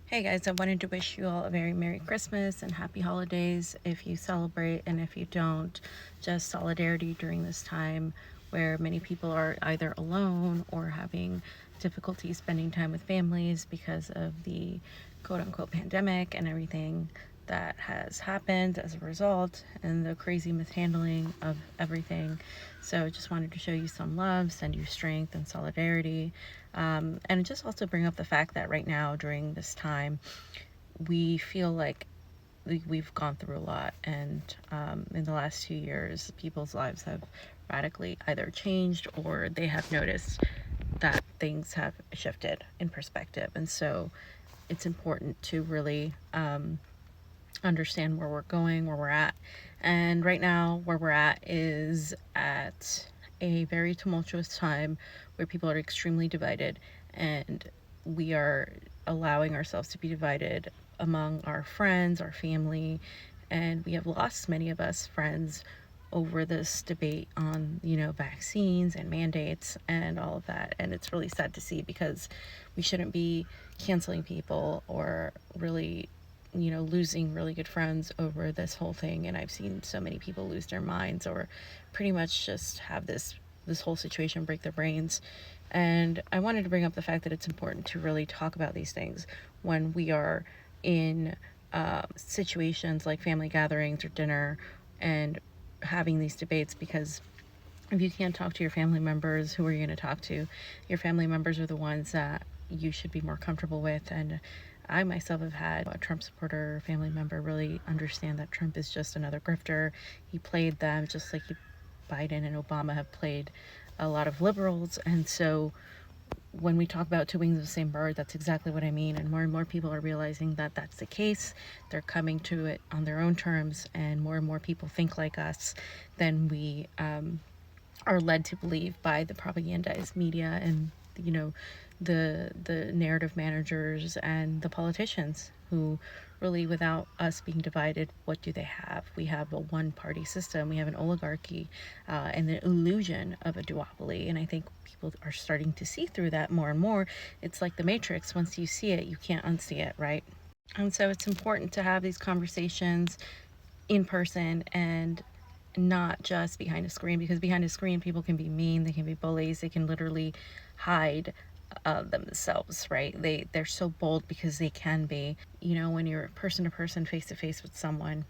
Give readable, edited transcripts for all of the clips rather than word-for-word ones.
Hey guys, I wanted to wish you all a very Merry Christmas and Happy Holidays if you celebrate, and if you don't, just solidarity during this time where many people are either alone or having difficulty spending time with families because of the quote unquote pandemic and everything that has happened as a result and the crazy mishandling of everything. So just wanted to show you some love, send you strength and solidarity, and just also bring up the fact that right now during this time we feel like we've gone through a lot, and in the last 2 years people's lives have radically either changed or they have noticed that things have shifted in perspective. And so it's important to really understand where we're going, where we're at. And right now, where we're at is at a very tumultuous time where people are extremely divided, and we are allowing ourselves to be divided among our friends, our family, and we have lost many of us friends over this debate on, vaccines and mandates and all of that. And it's really sad to see, because we shouldn't be canceling people or really, losing really good friends over this whole thing. And I've seen so many people lose their minds or pretty much just have this whole situation break their brains. And I wanted to bring up the fact that it's important to really talk about these things when we are in situations like family gatherings or dinner and having these debates, because if you can't talk to your family members, who are you going to talk to? Your family members are the ones that you should be more comfortable with. And I myself have had a Trump supporter family member really understand that Trump is just another grifter. He played them just like Biden and Obama have played a lot of liberals. And so when we talk about two wings of the same bird, that's exactly what I mean. And more people are realizing that that's the case. They're coming to it on their own terms, and more people think like us than we are led to believe by the propagandized media and, the narrative managers and the politicians, who really, without us being divided, what do they have? We have a one party system, we have an oligarchy, and the illusion of a duopoly. And I think people are starting to see through that more and more. It's like the Matrix: once you see it, you can't unsee it, right? And so it's important to have these conversations in person and not just behind a screen, because behind a screen people can be mean, they can be bullies, they can literally hide themselves, right? They're so bold because they can be. When you're person to person, face to face with someone,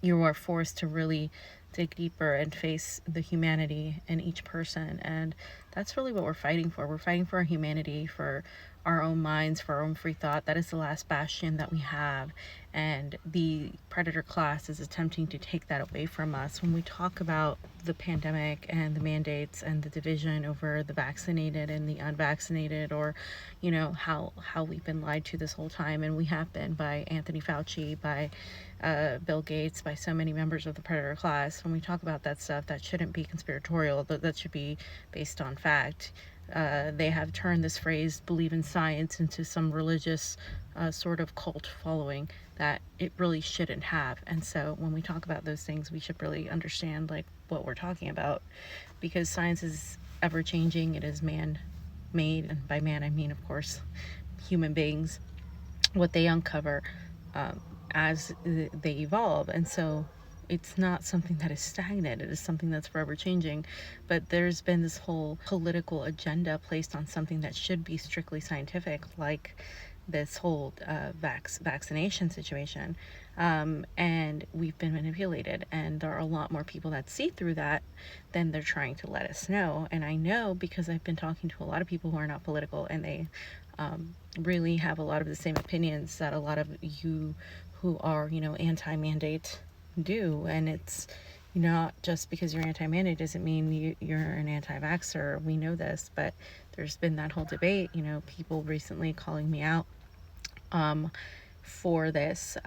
you are forced to really dig deeper and face the humanity in each person. And that's really what we're fighting for. We're fighting for our humanity, for our own minds, for our own free thought. That is the last bastion that we have. And the predator class is attempting to take that away from us. When we talk about the pandemic and the mandates and the division over the vaccinated and the unvaccinated, or, how we've been lied to this whole time, and we have been, by Anthony Fauci, by Bill Gates, by so many members of the predator class. When we talk about that stuff, that shouldn't be conspiratorial, that should be based on fact. They have turned this phrase, believe in science, into some religious sort of cult following that it really shouldn't have. And so when we talk about those things, we should really understand like what we're talking about, because science is ever changing. It is man made, and by man I mean, of course, human beings, what they uncover as they evolve. And so it's not something that is stagnant, it is something that's forever changing. But there's been this whole political agenda placed on something that should be strictly scientific, like this whole vaccination situation. And we've been manipulated, and there are a lot more people that see through that than they're trying to let us know. And I know because I've been talking to a lot of people who are not political, and they really have a lot of the same opinions that a lot of you who are, anti-mandate do. And it's not just because you're anti-mandate doesn't mean you're an anti-vaxxer. We know this, but there's been that whole debate, people recently calling me out for this,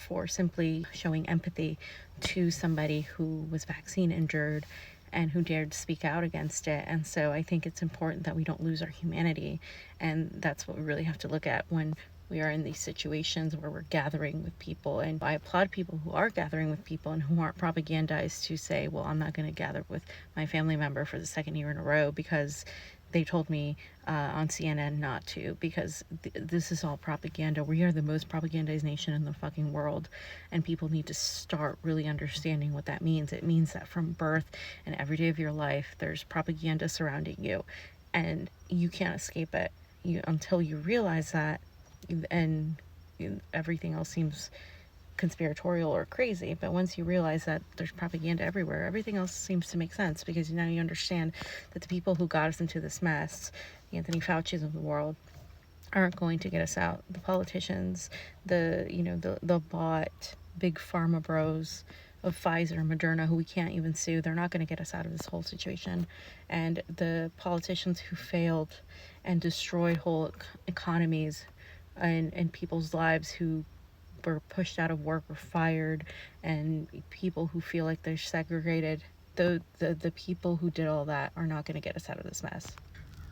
for simply showing empathy to somebody who was vaccine injured and who dared to speak out against it. And so I think it's important that we don't lose our humanity. And that's what we really have to look at when we are in these situations where we're gathering with people. And I applaud people who are gathering with people and who aren't propagandized to say, well, I'm not going to gather with my family member for the second year in a row because they told me on CNN not to, because this is all propaganda. We are the most propagandized nation in the fucking world, and people need to start really understanding what that means. It means that from birth and every day of your life, there's propaganda surrounding you, and you can't escape it until you realize that, and everything else seems conspiratorial or crazy. But once you realize that there's propaganda everywhere, everything else seems to make sense, because now you understand that the people who got us into this mess, the Anthony Fauci's of the world, aren't going to get us out. The politicians, the bought big pharma bros of Pfizer and Moderna, who we can't even sue, they're not going to get us out of this whole situation. And the politicians who failed and destroyed whole economies and people's lives, who were pushed out of work or fired, and people who feel like they're segregated, the people who did all that are not going to get us out of this mess.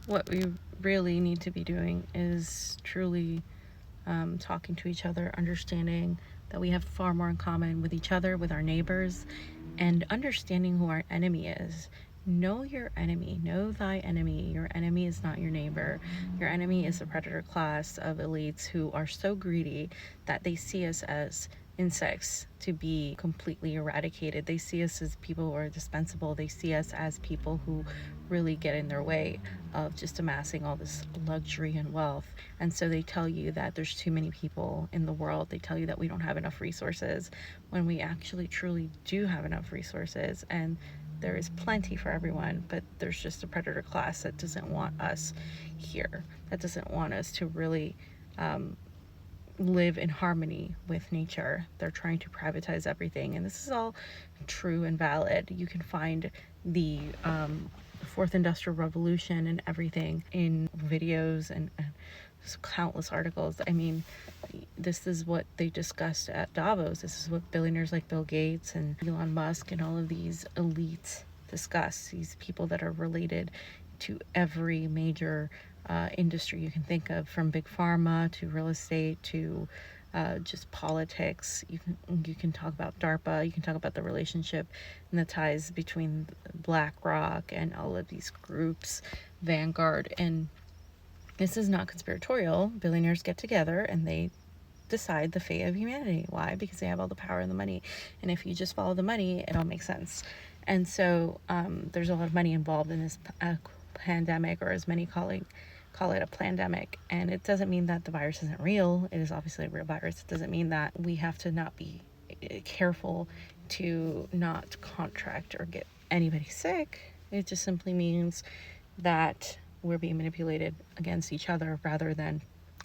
What we really need to be doing is truly talking to each other, understanding that we have far more in common with each other, with our neighbors, and understanding who our enemy is. Know your enemy. Know thy enemy. Your enemy is not your neighbor. Your enemy is the predator class of elites who are so greedy that they see us as insects to be completely eradicated. They see us as people who are dispensable. They see us as people who really get in their way of just amassing all this luxury and wealth. And so they tell you that there's too many people in the world. They tell you that we don't have enough resources, when we actually truly do have enough resources, and there is plenty for everyone. But there's just a predator class that doesn't want us here, that doesn't want us to really live in harmony with nature. They're trying to privatize everything, and this is all true and valid. You can find the fourth industrial revolution and everything in videos and countless articles. I mean, this is what they discussed at Davos. This is what billionaires like Bill Gates and Elon Musk and all of these elites discuss. These people that are related to every major industry you can think of, from big pharma to real estate to just politics. You can talk about DARPA. You can talk about the relationship and the ties between BlackRock and all of these groups, Vanguard. And this is not conspiratorial. Billionaires get together and they decide the fate of humanity. Why? Because they have all the power and the money. And if you just follow the money, it all makes sense. And so there's a lot of money involved in this pandemic, or as many call it a pandemic. And it doesn't mean that the virus isn't real. It is obviously a real virus. It doesn't mean that we have to not be careful to not contract or get anybody sick. It just simply means that we're being manipulated against each other, rather than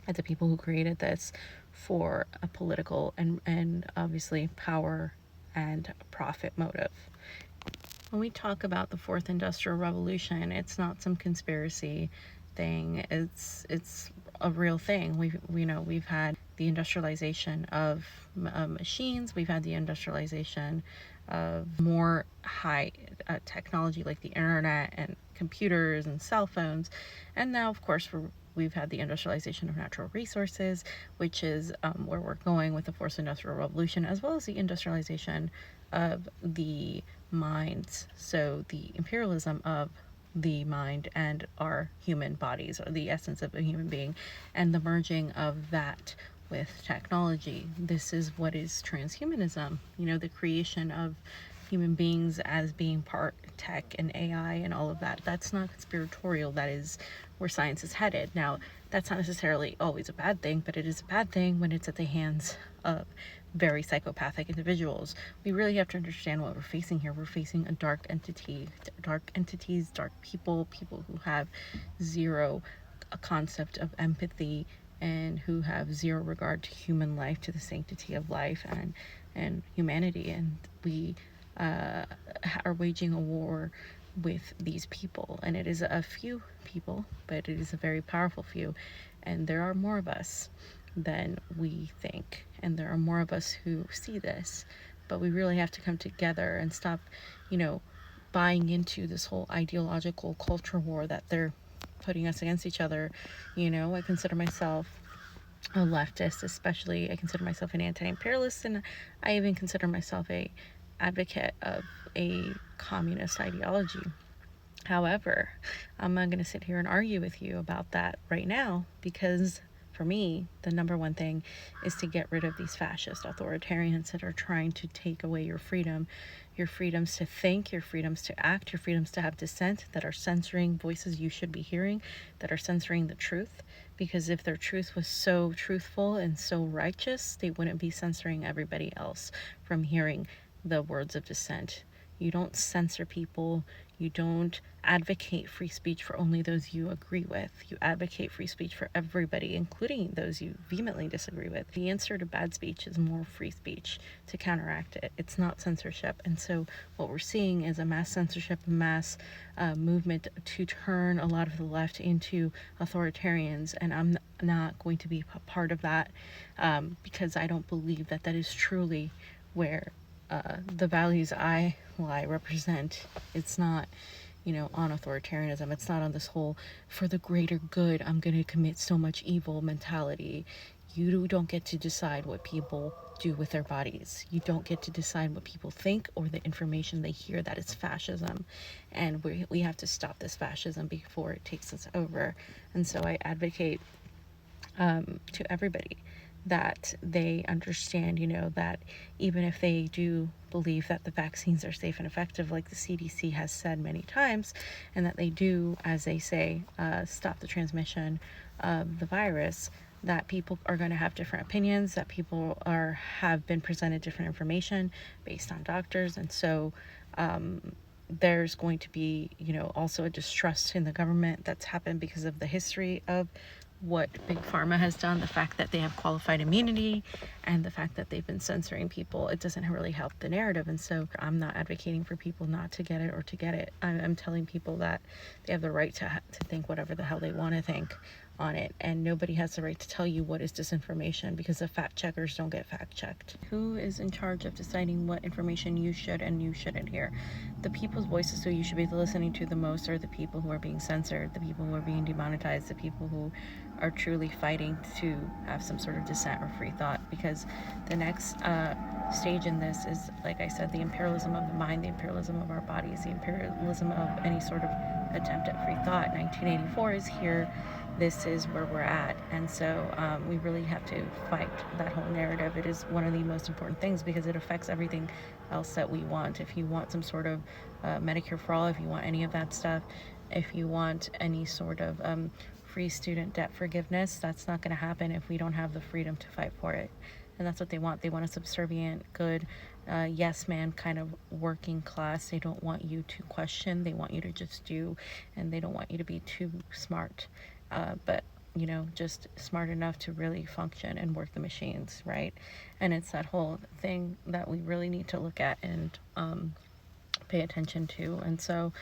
at the people who created this for a political and obviously power and profit motive. When we talk about the fourth industrial revolution, it's not some conspiracy thing. It's a real thing. We've had the industrialization of machines. We've had the industrialization of more high technology, like the internet and computers and cell phones. And now, of course, we've had the industrialization of natural resources, which is where we're going with the fourth industrial revolution, as well as the industrialization of the minds. So the imperialism of the mind and our human bodies, or the essence of a human being, and the merging of that with technology. This is what is transhumanism, the creation of human beings as being part tech and AI and all of that. That's not conspiratorial. That is where science is headed. Now, that's not necessarily always a bad thing, but it is a bad thing when it's at the hands of very psychopathic individuals. We really have to understand what we're facing here. We're facing a dark entity, dark entities, dark people who have zero concept of empathy, and who have zero regard to human life, to the sanctity of life and humanity. And we are waging a war with these people, and it is a few people, but it is a very powerful few, and there are more of us than we think, and there are more of us who see this. But we really have to come together and stop buying into this whole ideological culture war that they're putting us against each other. I consider myself a leftist, especially. I consider myself an anti-imperialist, and I even consider myself a advocate of a communist ideology. However, I'm not going to sit here and argue with you about that right now, because for me, the number one thing is to get rid of these fascist authoritarians that are trying to take away your freedom, your freedoms to think, your freedoms to act, your freedoms to have dissent, that are censoring voices you should be hearing, that are censoring the truth. Because if their truth was so truthful and so righteous, they wouldn't be censoring everybody else from hearing the words of dissent. You don't censor people. You don't advocate free speech for only those you agree with. You advocate free speech for everybody, including those you vehemently disagree with. The answer to bad speech is more free speech to counteract it. It's not censorship. And so what we're seeing is a mass censorship, a mass movement to turn a lot of the left into authoritarians. And I'm not going to be a part of that, because I don't believe that that is truly where the values I represent. It's not, on authoritarianism. It's not on this whole for the greater good, I'm going to commit so much evil mentality. You don't get to decide what people do with their bodies. You don't get to decide what people think or the information they hear. That is fascism. And we have to stop this fascism before it takes us over. And so I advocate to everybody that they understand, that even if they do believe that the vaccines are safe and effective, like the CDC has said many times, and that they do, as they say, stop the transmission of the virus, that people are going to have different opinions, that people have been presented different information based on doctors. And so there's going to be, also a distrust in the government that's happened because of the history of what Big Pharma has done, the fact that they have qualified immunity, and the fact that they've been censoring people. It doesn't really help the narrative. And so I'm not advocating for people not to get it or to get it. I'm telling people that they have the right to think whatever the hell they want to think on it, and nobody has the right to tell you what is disinformation, because the fact checkers don't get fact checked. Who is in charge of deciding what information you should and you shouldn't hear? The people's voices who you should be listening to the most are the people who are being censored, the people who are being demonetized, the people who are truly fighting to have some sort of dissent or free thought. Because the next stage in this is, like I said, the imperialism of the mind, the imperialism of our bodies, the imperialism of any sort of attempt at free thought. 1984 is here. This is where we're at. And so we really have to fight that whole narrative. It is one of the most important things because it affects everything else that we want. If you want some sort of Medicare for all, if you want any of that stuff, if you want any sort of free student debt forgiveness, that's not going to happen if we don't have the freedom to fight for it. And that's what they want. They want a subservient, good, yes man kind of working class. They don't want you to question. They want you to just do, and they don't want you to be too smart. But just smart enough to really function and work the machines, right? And it's that whole thing that we really need to look at and pay attention to. And so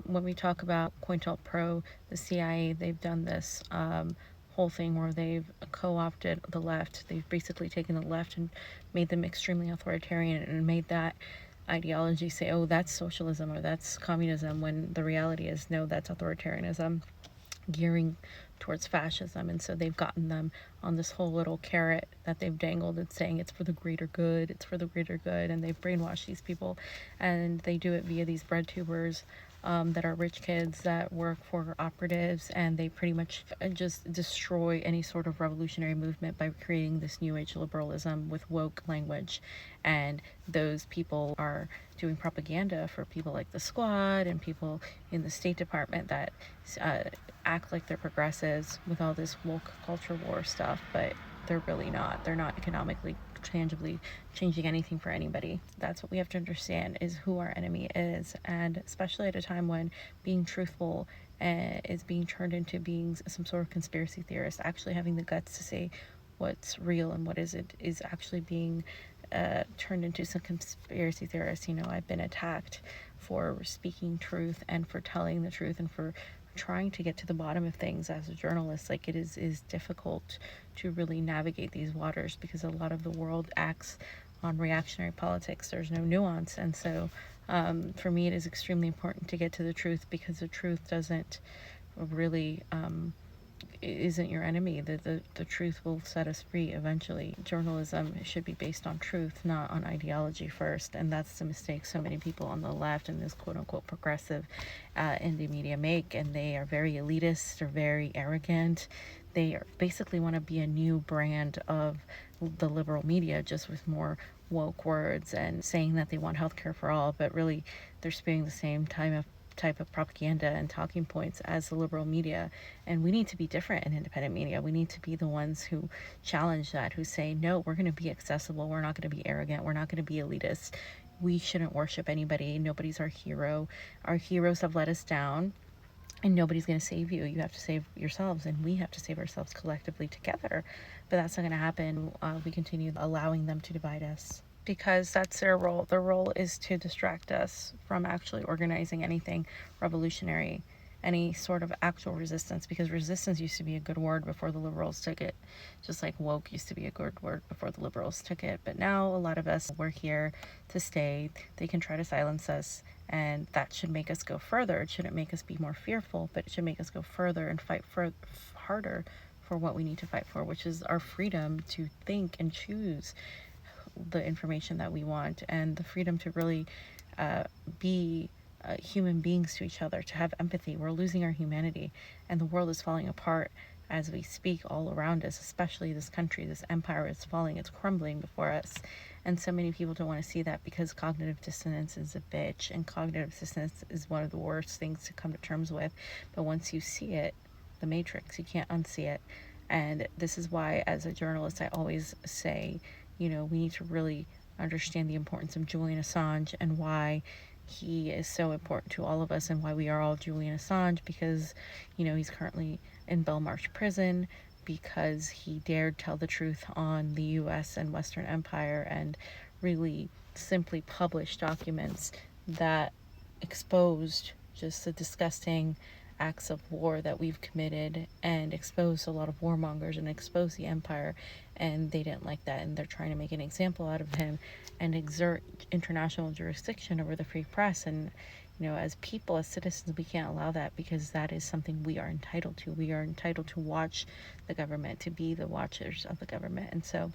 when we talk about COINTELPRO, the CIA, they've done this whole thing where they've co-opted the left. They've basically taken the left and made them extremely authoritarian and made that ideology say, oh, that's socialism or that's communism, when the reality is, no, that's authoritarianism gearing towards fascism. And so they've gotten them on this whole little carrot that they've dangled and saying it's for the greater good, it's for the greater good, and they've brainwashed these people. And they do it via these Breadtubers that are rich kids that work for operatives, and they pretty much just destroy any sort of revolutionary movement by creating this new age liberalism with woke language. And those people are doing propaganda for people like the Squad and people in the State Department that act like they're progressives with all this woke culture war stuff, but they're really not. They're not economically tangibly changing anything for anybody. That's what we have to understand, is who our enemy is. And especially at a time when being truthful is being turned into being some sort of conspiracy theorist, actually having the guts to say what's real and what isn't is actually being turned into some conspiracy theorists. I've been attacked for speaking truth and for telling the truth and for trying to get to the bottom of things as a journalist. Like, it is difficult to really navigate these waters because a lot of the world acts on reactionary politics. There's no nuance. And so for me, it is extremely important to get to the truth, because the truth doesn't really isn't your enemy. The truth will set us free eventually. Journalism should be based on truth, not on ideology first. And that's the mistake so many people on the left and this quote unquote progressive indie media make. And they are very elitist, they're very arrogant. They basically want to be a new brand of the liberal media, just with more woke words and saying that they want healthcare for all, but really they're spewing the same type of propaganda and talking points as the liberal media. And we need to be different in independent media. We need to be the ones who challenge that, who say, no, we're going to be accessible. We're not going to be arrogant. We're not going to be elitist. We shouldn't worship anybody. Nobody's our hero. Our heroes have let us down. And nobody's going to save you. You have to save yourselves, and we have to save ourselves collectively together. But that's not going to happen. We continue allowing them to divide us, because that's their role. Their role is to distract us from actually organizing anything revolutionary, any sort of actual resistance, because resistance used to be a good word before the liberals took it, just like woke used to be a good word before the liberals took it. But now a lot of us, we're here to stay. They can try to silence us, and that should make us go further. It shouldn't make us be more fearful, but it should make us go further and fight harder for what we need to fight for, which is our freedom to think and choose the information that we want, and the freedom to really be human beings to each other, to have empathy. We're losing our humanity, and the world is falling apart as we speak all around us, especially this country. This empire is falling, it's crumbling before us. And so many people don't want to see that, because cognitive dissonance is a bitch, and cognitive dissonance is one of the worst things to come to terms with. But once you see it, the matrix, you can't unsee it. And this is why, as a journalist, I always say, we need to really understand the importance of Julian Assange and why he is so important to all of us, and why we are all Julian Assange, because, he's currently in Belmarsh prison because he dared tell the truth on the US and Western Empire, and really simply published documents that exposed just the disgusting acts of war that we've committed, and exposed a lot of warmongers, and exposed the empire. And they didn't like that, and they're trying to make an example out of him and exert international jurisdiction over the free press. And as people, as citizens, we can't allow that, because that is something we are entitled to. We are entitled to watch the government, to be the watchers of the government. And so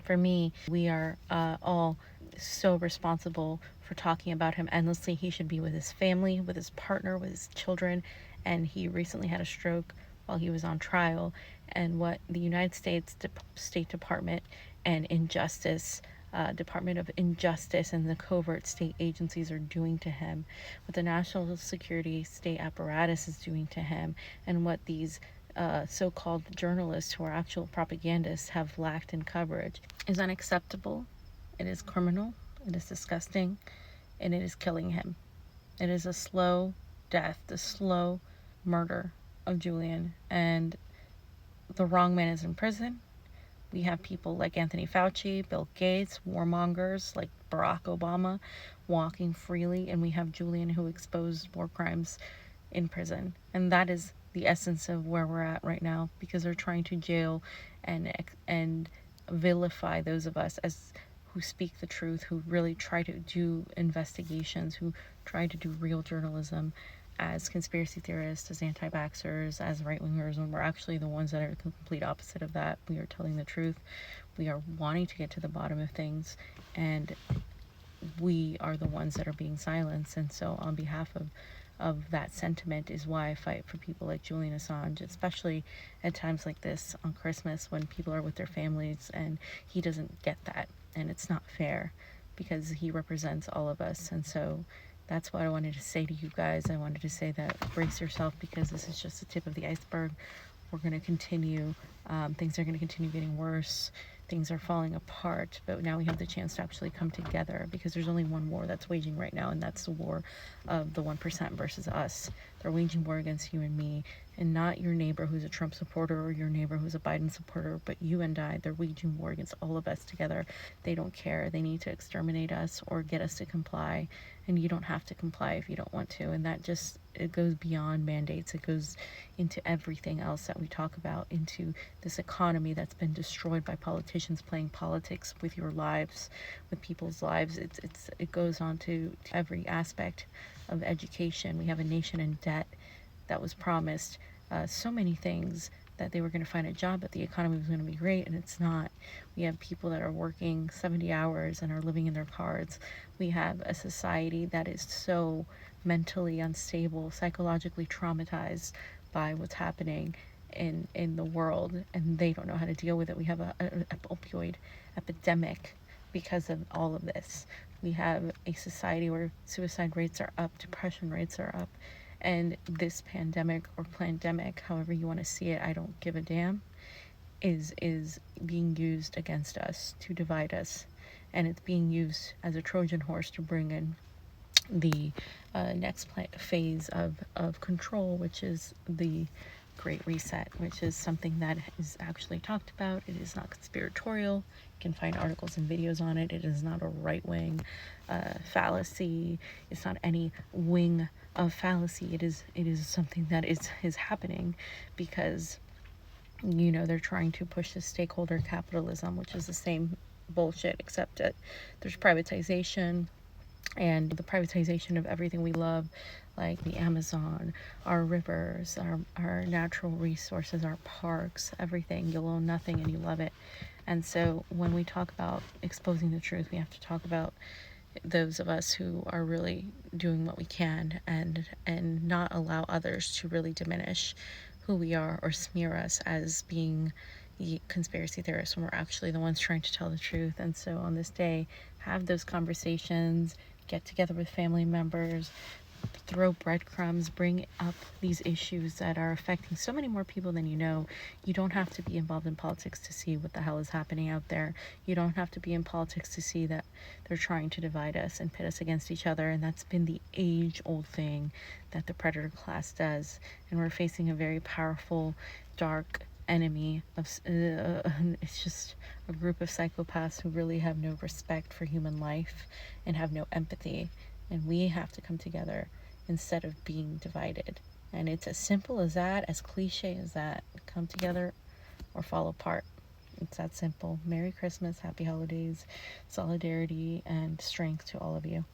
for me, we are all so responsible for talking about him endlessly. He should be with his family, with his partner, with his children. And he recently had a stroke while he was on trial. And what the United States State Department and Department of Injustice and the covert state agencies are doing to him, what the national security state apparatus is doing to him, and what these so-called journalists who are actual propagandists have lacked in coverage is unacceptable. It is criminal, it is disgusting, and it is killing him. It is a slow death, the slow murder of Julian, and the wrong man is in prison. We have people like Anthony Fauci, Bill Gates, warmongers like Barack Obama walking freely, and we have Julian, who exposed war crimes, in prison. And that is the essence of where we're at right now, because they're trying to jail and vilify those of us as who speak the truth, who really try to do investigations, who try to do real journalism, as conspiracy theorists, as anti-vaxxers, as right-wingers, when we're actually the ones that are the complete opposite of that. We are telling the truth. We are wanting to get to the bottom of things, and we are the ones that are being silenced. And so on behalf of that sentiment is why I fight for people like Julian Assange, especially at times like this on Christmas, when people are with their families and he doesn't get that. And it's not fair, because he represents all of us. And so that's what I wanted to say to you guys. I wanted to say that brace yourself, because this is just the tip of the iceberg. We're going to continue. Things are going to continue getting worse. Things are falling apart. But now we have the chance to actually come together, because there's only one war that's waging right now, and that's the war of the 1% versus us. They're waging war against you and me, and not your neighbor who's a Trump supporter or your neighbor who's a Biden supporter, but you and I. They're waging war against all of us together. They don't care. They need to exterminate us or get us to comply. And you don't have to comply if you don't want to. And that just, it goes beyond mandates. It goes into everything else that we talk about, into this economy that's been destroyed by politicians playing politics with your lives, with people's lives. It goes on to every aspect of education. We have a nation in debt that was promised so many things that they were going to find a job, that the economy was going to be great, and it's not. We have people that are working 70 hours and are living in their cars. We have a society that is so mentally unstable, psychologically traumatized by what's happening in the world, and they don't know how to deal with it. We have an opioid epidemic because of all of this. We have a society where suicide rates are up, depression rates are up, and this pandemic or pandemic, however you want to see it, I don't give a damn, is being used against us to divide us, and it's being used as a Trojan horse to bring in the next phase of control, which is the Great Reset, which is something that is actually talked about. It is not conspiratorial. You can find articles and videos on it. It is not a right-wing fallacy. It's not any wing of fallacy. It is something that is happening because, you know, they're trying to push the stakeholder capitalism, which is the same bullshit, except that there's privatization, and the privatization of everything we love, like the Amazon, our rivers, our natural resources, our parks, everything. You'll own nothing and you love it. And so when we talk about exposing the truth, we have to talk about those of us who are really doing what we can, and not allow others to really diminish who we are or smear us as being the conspiracy theorists when we're actually the ones trying to tell the truth. And so on this day, have those conversations, get together with family members, throw breadcrumbs, bring up these issues that are affecting so many more people than you know. You don't have to be involved in politics to see what the hell is happening out there. You don't have to be in politics to see that they're trying to divide us and pit us against each other, and that's been the age-old thing that the predator class does. And we're facing a very powerful, dark enemy of it's just a group of psychopaths who really have no respect for human life and have no empathy, and we have to come together instead of being divided. And it's as simple as that, as cliche as that. Come together or fall apart. It's that simple. Merry Christmas, happy holidays, solidarity, and strength to all of you.